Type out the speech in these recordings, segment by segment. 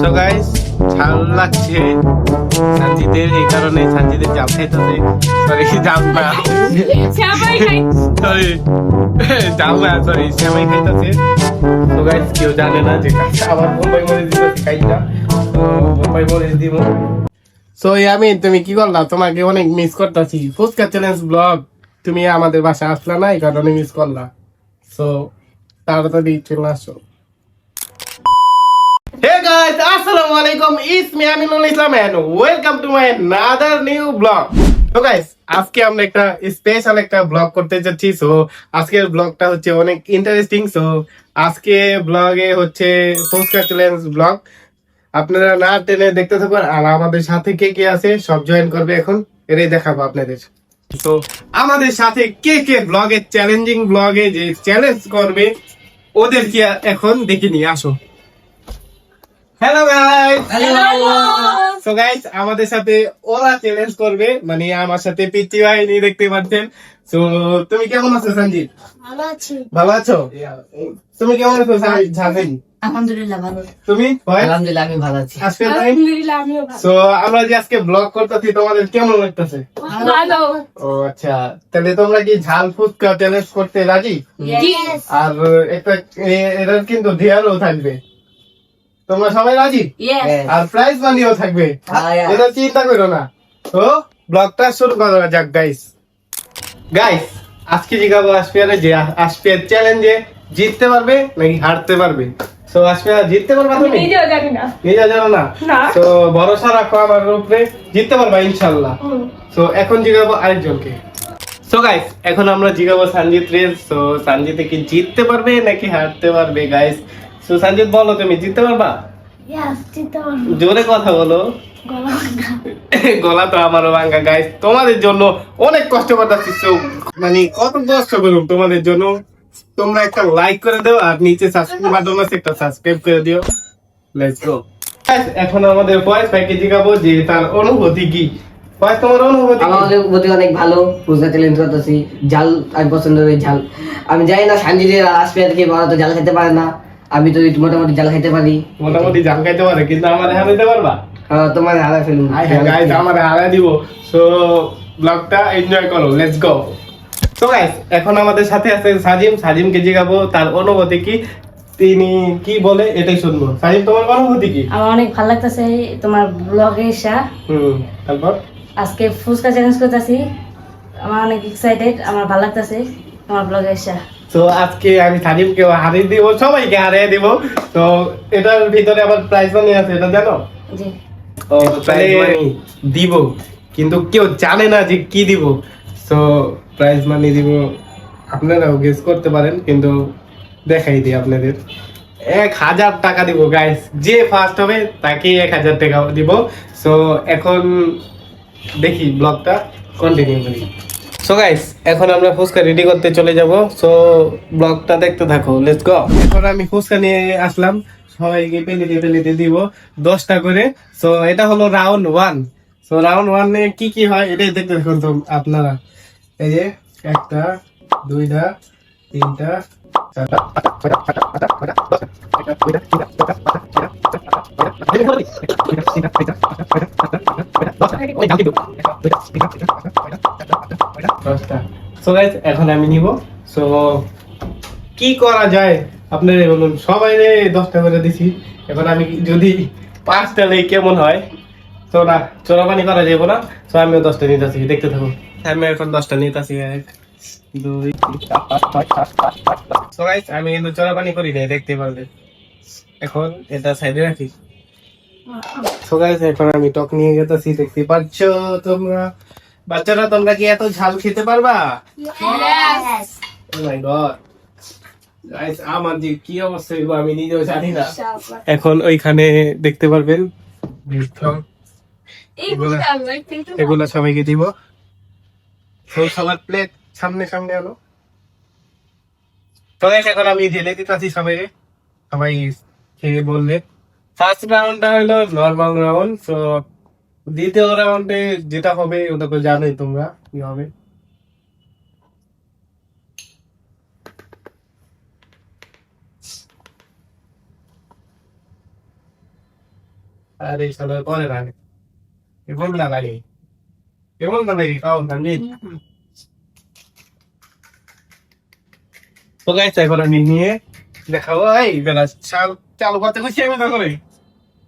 So guys ঝাল লাগছে সানজিদের, এই কারণে সানজিদের জাল খাইতেছে। সরি জাল না, সরি জাল না, সরি সেমাই খাইতেছে। সো গাইস কেউ জানে না যে আবার বোম্বাই মরিচ দিতেছে খাইটা, তো বোম্বাই মরিচ দিব। সো আমি তুমি কি করলা? তোমাকে অনেক মিস করতেছি। ফুচকা চ্যালেঞ্জ ব্লগ তুমি আমাদের বাসায় আসলা না, এই কারণে মিস করলা। সো তাড়াতাড়ি চলে আসো। Hey guys, Assalamualaikum. It's me Aminul Islam and welcome to my another new vlog. So guys, আজকে আমরা একটা স্পেশাল একটা ব্লগ করতে যাচ্ছি। সো আজকের ব্লগটা হচ্ছে অনেক ইন্টারেস্টিং। সো আজকে ব্লগে হচ্ছে ফুচকা চ্যালেঞ্জ ব্লগ। আপনারা না টেনে দেখতে থাকুন, আর আমাদের সাথে কে কে আছে সব জয়েন করবে এখন, এটাই দেখাবো আপনাদের। তো আমাদের সাথে কে কে ব্লগে চ্যালেঞ্জিং ব্লগে যে চ্যালেঞ্জ করবে ওদেরকে এখন দেখে নিয়ে আসো। হ্যালো গাইস, সো গাইস আমাদের সাথে ওরা চ্যালেঞ্জ করবে, মানে আমার সাথে পিচ্চি বাহিনী দেখতে পাচ্ছেন। সো তুমি কেমন আছো সঞ্জিত? ভালো আছি। ভালো আছো? তুমি কেমন আছো ঝাঁঝেন? আলহামদুলিল্লাহ ভালো। তুমি? আলহামদুলিল্লাহ আমি ভালো আছি। আসফিয়া ভাই? আলহামদুলিল্লাহ আমিও ভালো। সো আমরা যে আজকে ব্লগ করতেছি তোমাদের কেমন লাগতেছে? ভালো। ও আচ্ছা, তাহলে তোমরা কি ঝাল ফুচকা চ্যালেঞ্জ করতে রাজি? Yes. আর একটা এটার কিন্তু ধিয়ারও থাকবে, তোমরা সবাই রাজি? Yes. আর প্রাইজ মানিও থাকবে, হ্যাঁ। এটা চিন্তা করো না। তো ব্লগটা শুরু করা যাক গাইস। গাইস আজকে জিজ্ঞাসা আসফিয়ারে যে আসফিয়ার চ্যালেঞ্জে জিততে পারবে নাকি হারতে পারবে। সো আসফিয়া জিততে পারবা তুমি? নিজেও জানি না। নিজে জানো না? না। তো ভরসা রাখো আমার উপরে, জিততে পারবা ইনশাআল্লাহ। সো এখন জিজ্ঞাসা আরেকজনকে। সো গাইস এখন আমরা জিজ্ঞাসা সঞ্জিত রে। সো সঞ্জিত কি জিততে পারবে নাকি হারতে পারবে গাইস? সো সঞ্জিত বলো তুমি জিততে পারবা? Yes, চিন্তা করো। জোরে কথা বলো। গলা ভাঙা। গলা তো আমারও ভাঙ্গা গাইস, তোমাদের জন্য অনেক কষ্ট করতেছি। মানে কত কষ্ট করুম তোমাদের জন্য। তোমরা একটা লাইক করে দাও আর নিচে সাবস্ক্রাইব বাটন আছে, একটা সাবস্ক্রাইব করে দিও। Let's go. এখন আমাদের ফয়েজ ভাইকে জিজ্ঞাবো যে তার অনুভূতি কি। ফয়েজ তোমার অনুভূতি কি? আমার অনুভূতি অনেক ভালো। ফুচকা চ্যালেঞ্জ করতেছি। ঝাল আমি পছন্দ করি ঝাল। আমি জানি না সানজিদের আসবে থেকে বড় তো ঝাল খেতে পারে না। আমি তো মোটামুটি ঝাল খেতে পারি। মোটামুটি জাল খাইতে পারে, কিন্তু আমার হারাইতে পারবা? তোমার হারা ফেলুন। গাইস আমার হারাই দিব। সো ব্লগটা এনজয় করো, লেটস গো। তো গাইস এখন আমাদের সাথে আছে সাজিম। সাজিমকে জিজ্ঞাবো তার অনুভূতি কি, তিনি কি বলে এটাই শুনবো। সাজিম তোমার অনুভূতি কি? আমার অনেক ভালো লাগতেছে তোমার ব্লগে এসা। তারপর আজকে ফুচকা চ্যালেঞ্জ করতেছি, আমার অনেক এক্সাইটেড, আমার ভালো লাগতেছে তোমার ব্লগে এসা। তো আজকে আমি সাজিমকে হারিয়ে দিব, সবাইকে হারিয়ে দিব। তো এটার ভিতরে আবার প্রাইজ মানি আছে, এটা জানো? জি। ও প্রাইজ মানি দিব, কিন্তু কেউ জানে না যে কি দিব। তো প্রাইজ মানি দিব, আপনারাও গেস করতে পারেন, কিন্তু দেখাই দিই আপনাদের। 1000 টাকা দিব গাইস, যে ফার্স্ট হবে তাকে 1000 টাকা দিব। সো এখন দেখি ব্লগটা কন্টিনিউ করি। সো গাইস এখন আমরা ফুচকা রেডি করতে চলে যাব। সো ব্লগটা দেখতে থাকো, লেটস গো। এখন আমি ফুচকা নিয়ে আসলাম, সবাইকে পেলিতে দিব 10টা করে। সো এটা হলো রাউন্ড 1। সো রাউন্ড 1 এ কি কি হয় এটাই দেখতে থাকুন তো আপনারা। এই যে 1টা 2টা 3টা 4টা 10টা। সো গাইস এখন আমি নিব। সো কি করা যায় আপনারা বলুন, সবাই 10টা করে দিছি। এখন আমি যদি 5টা নেই কেমন হয়? তো না, চোরাপানি করা যাবে না। তো আমিও 10টা নিতেছি, দেখতে থাকুন। আমি এখন 10টা নিতেছি, 1 2 সো গাইস আমি কিন্তু চোরাপানি করি নাই, দেখতে পারবেন। এখন এটা সাইডে রাখি। সো গাইস এখন আমি টক নিয়ে গেতেছি, দেখতে পাচ্ছ তোমরা। বাচ্চারা তোমরা কি এত ঝাল খেতে পারবা? Yes. ও মাই গড গাইস, আমার যে কি অবস্থা হইব আমি নিজেও জানি না। এখন ওইখানে দেখতে পারবেন এগুলা সবাইকে দিব। তো সবার প্লেট সামনে সামনে আনো। তো গাইস এখন আমি ঢেলে দিতেছি সবাই, সবাই খেয়ে বললে। ফার্স্ট রাউন্ডটা হলো নরমাল রাউন্ড। তো দ্বিতীয় রাউন্ডে যেটা হবে ওটা তো জানোই তোমরা কি হবে। আর এই সালের পরে লাগে কেমন না লাগে খাও ঠান্ডি তো গাইছে এখন আমি নিয়ে দেখাবো এই বেলা চালু করতে খুশি আমি না করে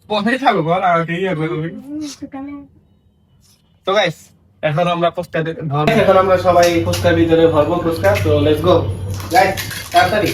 পথে চালু কর আর কি তো গাইস এখন আমরা ফুচকা এখন আমরা সবাই ফুচকার ভিতরে ভরবো ফুচকা তো লেটস গো গাইস তাড়াতাড়ি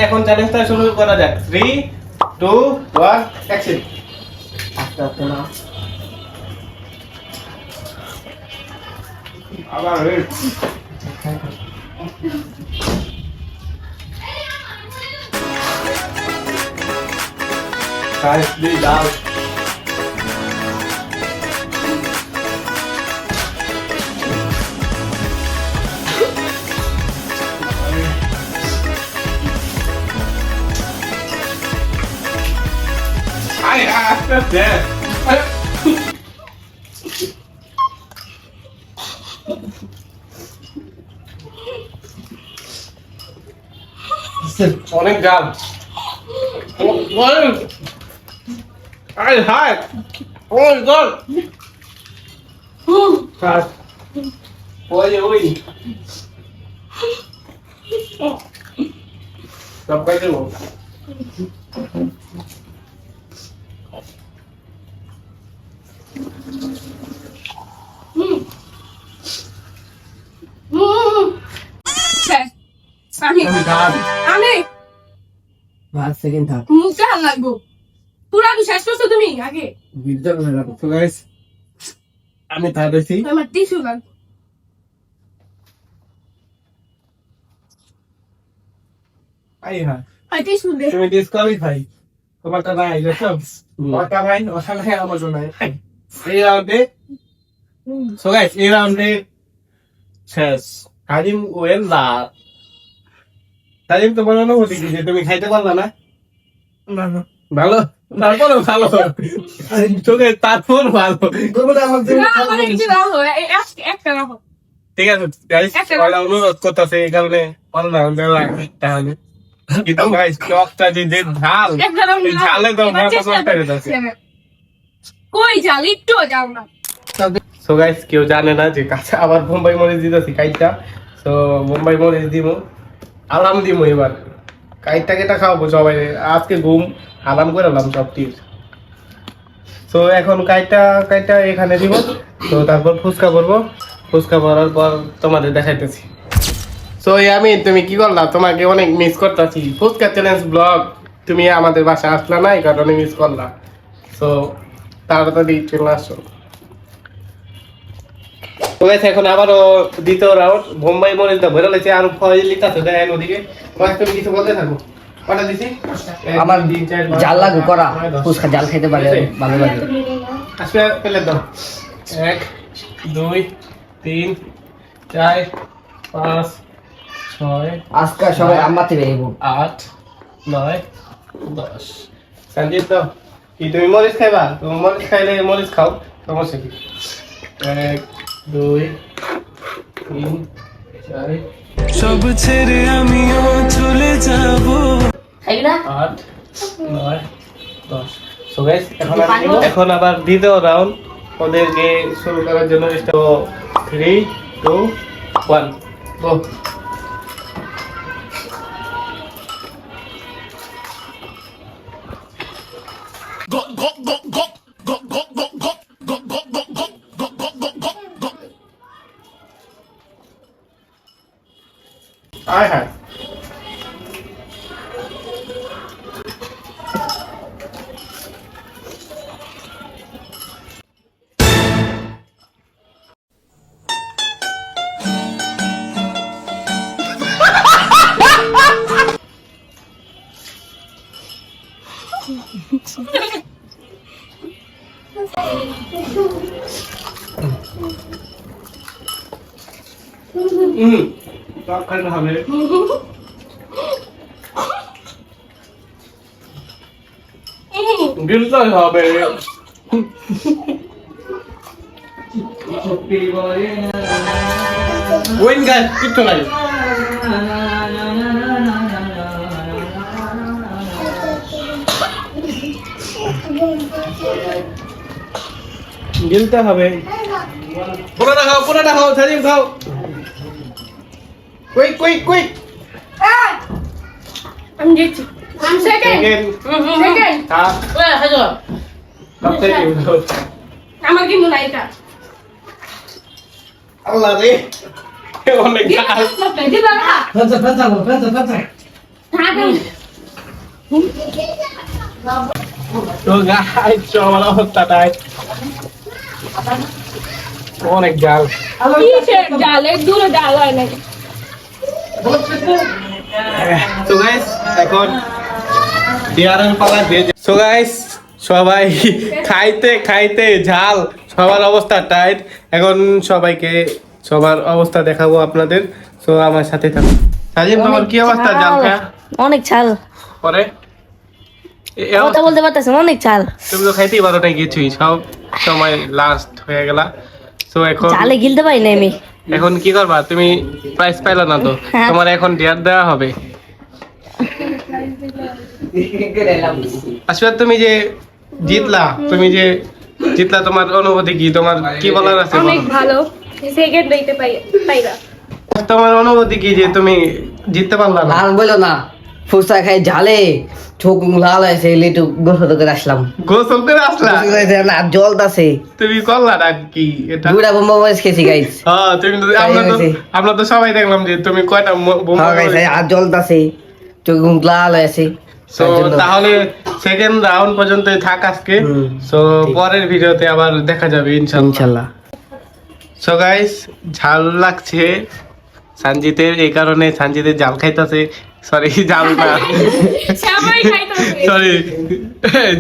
এখন চ্যালেঞ্জটা শুরু করা যাক 3 2 1 অ্যাকশন আস্তে আস্তে না আবার গাইস প্লিজ দাও Ai, até. অনেক গাল আই হাই ওই গল ওই ওই সব কাজ দেবো আমি ভাত সেকেন্ড থাক মুখে হাল লাগবো পুরা তো শেষ করছো তুমি আগে ভিডিও করে রাখো তো গাইস আমি থার্ড হইছি আমার টিস্যু লাগবে আই হ্যাঁ আর টিস্যু দে তুমি ডিসকোয়ালিফাই তোমারটা নাই দেখো ওটা ভাই ওখানে আমার জন্য নাই এই রাউন্ডে সো গাইস এই রাউন্ডে শেষ কাজিম ওয়েল দা কাজিম তোমার অনুভূতি কি যে তুমি খাইতে পারলা না ভালো তারপরে ভালো তোকে তারপর ভালো না মানে কিছু না হয় একটা না হয় ঠিক আছে গাইস ওরা অনুরোধ করতেছে এই কারণে অনলাইন লাগে তাহলে কিন্তু গাইস টকটা যে ঝাল একটা না এই ঝালে তো মাথা করতে যাচ্ছে কই যাও একটু যাও না সো গাইস কেউ জানে না যে কাঁচা আবার বোম্বাই মরিচ দিতেছি কাইটা সো বোম্বাই মরিচ দিমু আলাম দিমু এবার কাইটা কেটা খাওয়াবো সবাই আজকে ঘুম আলাম করে আলাম সব টির সো এখন কাইটা এখানে দিব তো তারপর ফুচকা করবো ফুচকা করার পর তোমাদের দেখাইতেছি সো আমি তুমি কি করলা তোমাকে অনেক মিস করতেছি ফুচকা চ্যালেঞ্জ ব্লগ তুমি আমাদের বাসায় আসলা না এই কারণে মিস করলা সো তাড়াতাড়ি চলে আসো তো গাইস এখন আবারও দ্বিতীয় রাউন্ড বোম্বাই মরিচটা ভরে লেছে আর ফয়েল লিখতেছে দেখেন ওদিকে গাইস তুমি কিছু বলতে থাকো কটা দিছি আমার জাল লাগবে করা ফুচকা জাল খেতে পারে ভালো লাগে আসবে পেলে দাও 1 2 3 4 5 6 আজকে সবাই আম্মাতে বেরিয়ে 8 9 10 সঞ্জিত দাও কি তুমি মরিচ খাইবা তুমি মরিচ খাইলে মরিচ খাও সমস্যা কি 1 2 3 4 সব ছেড়ে আমিও চলে যাব খাইবি না 8 9 10 সো গাইস এখন আবার দ্বিতীয় রাউন্ড ওদেরকে শুরু করার জন্য 3 2 1 গো আয় হ্যাঁ টক খাইতে হবে। গিলতে হবে। ওয়েন গাইস, কিচ্ছু নাই। গিলতে হবে। পুরোটা খাও, সাজিম খাও। Quick quick quick. আমি দিচ্ছি। আমি সেকেন্ড। সেকেন্ড। হ্যাঁ, সবথেকে ভালো। আমার কিন্তু নাই এটা। আল্লাহ রে, অনেক গাল। দিবা না। হ্যাঁ। তো গাইস, সবার অবস্থাটাই অনেক জাল। কিসের ডাল? এই দূরে ডাল হয় নাকি? তো গাইস, এখন ডিয়ারের পালা দিয়ে। সো গাইস, সবাই খাইতে খাইতে ঝাল, সবার অবস্থা টাইট। এখন সবাইকে সবার অবস্থা দেখাবো আপনাদের। সো আমার সাথে থাকুন। সাজিম, তোমার কি অবস্থা জাল খা? অনেক ঝাল, পরে কথা বলতে পারতেছেন, অনেক ঝাল। তুমি তো খাইতেই পারো না কিছুই, সব সময় লাস্ট হয়ে গেলা। সো এখন ঝালে গিলতে পারি না আমি। এখন কি করবা? তুমি প্রাইজ পাইলা না তো, হ্যাঁ। তোমার এখন ডিয়ার দেওয়া হবে। আসলে তুমি যে জিতলা, তোমার অনুভূতি কি? তোমার কি বলার আছে? অনেক বলো। ভালো। সেকেন্ড দিতে পাইরা। তোমার অনুভূতি কি যে তুমি জিততে পারলা না? লাল বলো না, ফুচকা খাই ঝালে চোখ লাল হয়েছে, একটু গোসল করে আসলাম। গোসল করে আসলা? না জলতাছে, তুমি করলা না কি এটা? দুটা বোম্বা মরিচ খেয়েছি গাইস। হ্যাঁ, তুমি তো আমরা তো সবাই দেখলাম যে তুমি কয়টা বোমা হ্যাঁ গাইস, আর জলতাছে, চোখ লাল হয়েছে। সো তাহলে সেকেন্ড রাউন্ড পর্যন্ত থাক আজকে। সো পরের ভিডিওতে আবার দেখা যাবে ইনশাআল্লাহ। সো গাইস, ঝাল লাগছে সঞ্জিতের, এই কারণে সঞ্জিতের জাল খাইতেছে। সরি, জাল না, সবাই খাইতেছে। সরি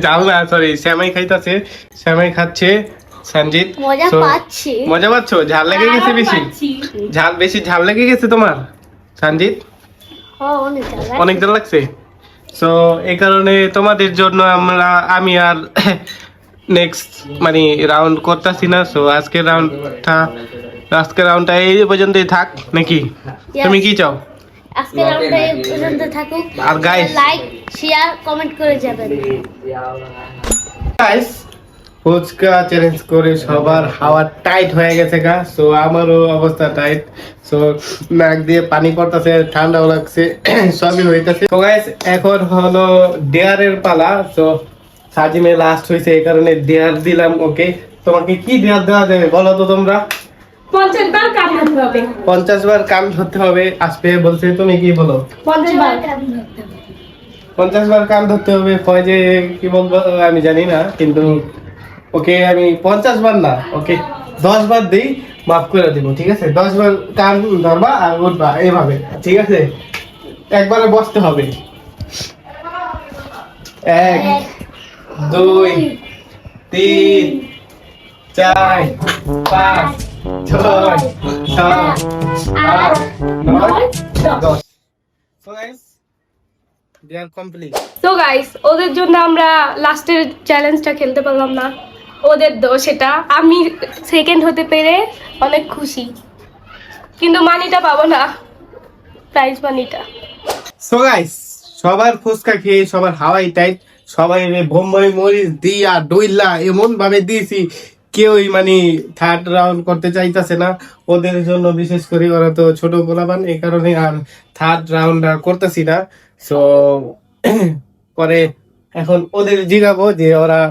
জাল না, সরি শ্যামাই খাইতেছে। শ্যামাই খাচ্ছে সঞ্জিত। মজা So, পাচ্ছি। মজা পাচ্ছ? ঝাল লেগে গেছে বেশি? ঝাল লেগে গেছে তোমার সঞ্জিত? অনেক ঝাল। অনেক ঝাল লাগছে। সো এই কারণে তোমাদের জন্য আমি আর নেক্সট মানে রাউন্ড করতেছি না। সো আজকের রাউন্ডটা এই পর্যন্তই থাক নাকি? তুমি কি চাও? আজকে রাউন্ডটা এই পর্যন্ত থাকুক। আর guys, লাইক, শেয়ার, কমেন্ট করে যাবেন। গাইস, ফুচকা চ্যালেঞ্জ করে সবার হাওয়া টাইট হয়ে গেছে গা। সো আমারও অবস্থা টাইট। সো নাক দিয়ে পানি পড়তেছে, ঠান্ডাও লাগছে, সবই হইতেছে। তো গাইস, এখন হলো ডেয়ারের পালা। সো সাজিমে লাস্ট হয়েছে, এই কারণে ডেয়ার দিলাম ওকে। তোমাকে কি ডেয়ার দেওয়া যাবে বলো তো তোমরা? 50 বার কাম করতে হবে। 50 বার কাম ধরতে হবে। আসবে বলছে, তুমি কি বলো? 50 বার। 50 বার কাম ধরতে হবে। ফয়জে কি বলবো আমি জানি না, কিন্তু ওকে আমি 50 বার না, ওকে 10 বার দিই, মাফ করে দিব, ঠিক আছে? 10 বার কান ধরবা আর উঠবা এইভাবে, ঠিক আছে? একবারে বসতে হবে। 1 2 3 4 5 6 7 8 9 10। So guys, they are complete. তো গাইস, ওদের জন্য আমরা লাস্টের চ্যালেঞ্জটা খেলতে পারলাম না, ওদের দোষ এটা। আমি সেকেন্ড হতে পেরে অনেক খুশি, কিন্তু মানিটা পাবো না, প্রাইজ মানিটা। সো গাইস, সবার ফুচকা খেয়ে সবার হাওয়াই টাইট, সবাই বোম্বাই মরিচ দিয়া ডইলা এমন ভাবে দিয়েছি, কেউই মানে থার্ড রাউন্ড করতে চাইতেছে না। ওদের জন্য বিশেষ করে, ওরা তো ছোট গোলাবান, এই কারণে আর থার্ড রাউন্ড করতেছি না। সো পরে এখন ওদের জিগাবো যে ওরা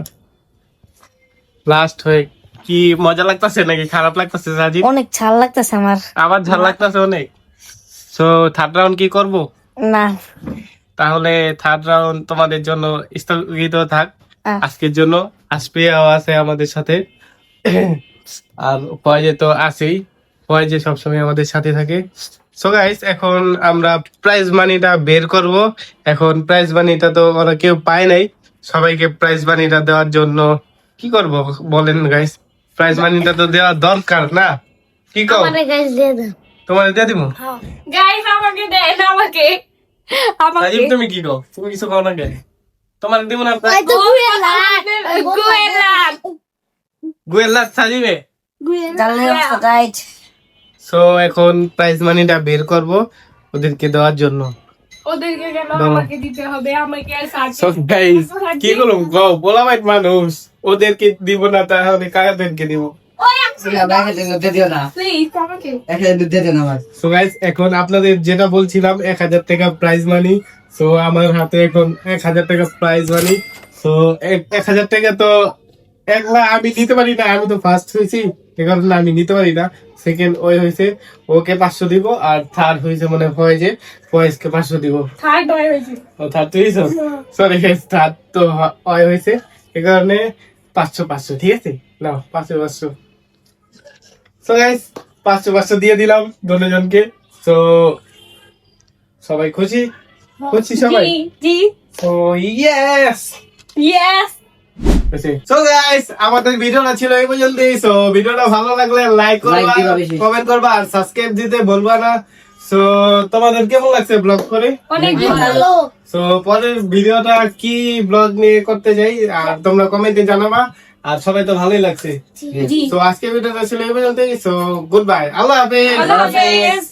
লাস্ট হয়ে কি মজা লাগতেছে নাকি খারাপ লাগতেছে? রাজীব, অনেক ঝাল লাগতেছে আমার। আবার ঝাল লাগতেছে অনেক। সো থার্ড রাউন্ড কি করব? না, তাহলে থার্ড রাউন্ড তোমাদের জন্য স্থগিত থাক আজকের জন্য। আসবে আছে আমাদের সাথে, আর ফয়েজে তো আছেই, ফয়েজে সবসময় আমাদের সাথে থাকে। সো গাইস, এখন আমরা প্রাইজ মানিটা বের করব। এখন প্রাইজ মানিটা তো ওরা কেউ পায় নাই, সবাইকে প্রাইজ মানিটা দেওয়ার জন্য কি করব বলেন গাইস? প্রাইজ মানিটা তো দেওয়া দরকার না, কি কও? তোমার দিয়ে দিব। গাইস আমাকে দেন, আমাকে সাজিব তুমি কি কও? তুমি কিছু কও না গাইস? তোমার দিব না গুয়েল্লা সাজিবে। সো এখন প্রাইজ মানিটা বের করব ওদেরকে দেওয়ার জন্য। ওদেরকে কেন দাও। আমাকে দিতে হবে? আমাকে আর সো গাইস কি করলাম কও? বলা ভাই মানুষ, ওদেরকে দিব না তাহলে কাদেরকে দিব? দিও না, প্লিজ আমাকে। একটা দুধ দিয়ে দেন আমার। সো গাইস এখন আপনাদের যেটা বলছিলাম 1000 টাকা প্রাইজ মানি। সো আমার হাতে এখন 1000 টাকা প্রাইজ মানি। সো 1000 টাকা তো একলা আমি দিতে পারি না, আমি তো ফার্স্ট হয়েছি, এ কারণে আমি নিতে পারি না। সেকেন্ড ওই হয়েছে, ওকে 500 দিব, আর থার্ড হয়েছে মনে হয় যে ফয়েজকে 500 দিব। থার্ড হয়েছে। ও থার্ড তুই সরি গাইস, থার্ড তো ওই হয়েছে, এ কারণে 500 ঠিক আছে, নাও 500। সো গাইস 500 দিয়ে দিলাম দুজনকে। সো সবাই খুশি সবাই? জি so yes yes. So guys আমাদের ভিডিওটা ছিল এই পর্যন্তই। সো ভিডিওটা ভালো লাগলে লাইক করবা, দিবা বেশি। কমেন্ট করবা আর সাবস্ক্রাইব দিতে ভুলবা না। সো তোমাদের কেমন লাগছে ব্লগ করে? অনেক ভালো। সো পরের ভিডিওটা কি ব্লগ নিয়ে করতে যাই আর তোমরা কমেন্টে জানাবা। আর সবাই তো ভালোই লাগছে। জি তো আজকে ভিডিওটা ছিল এই পর্যন্তই। সো গুড বাই, আল্লাহ হাফেজ। আল্লাহ হাফেজ।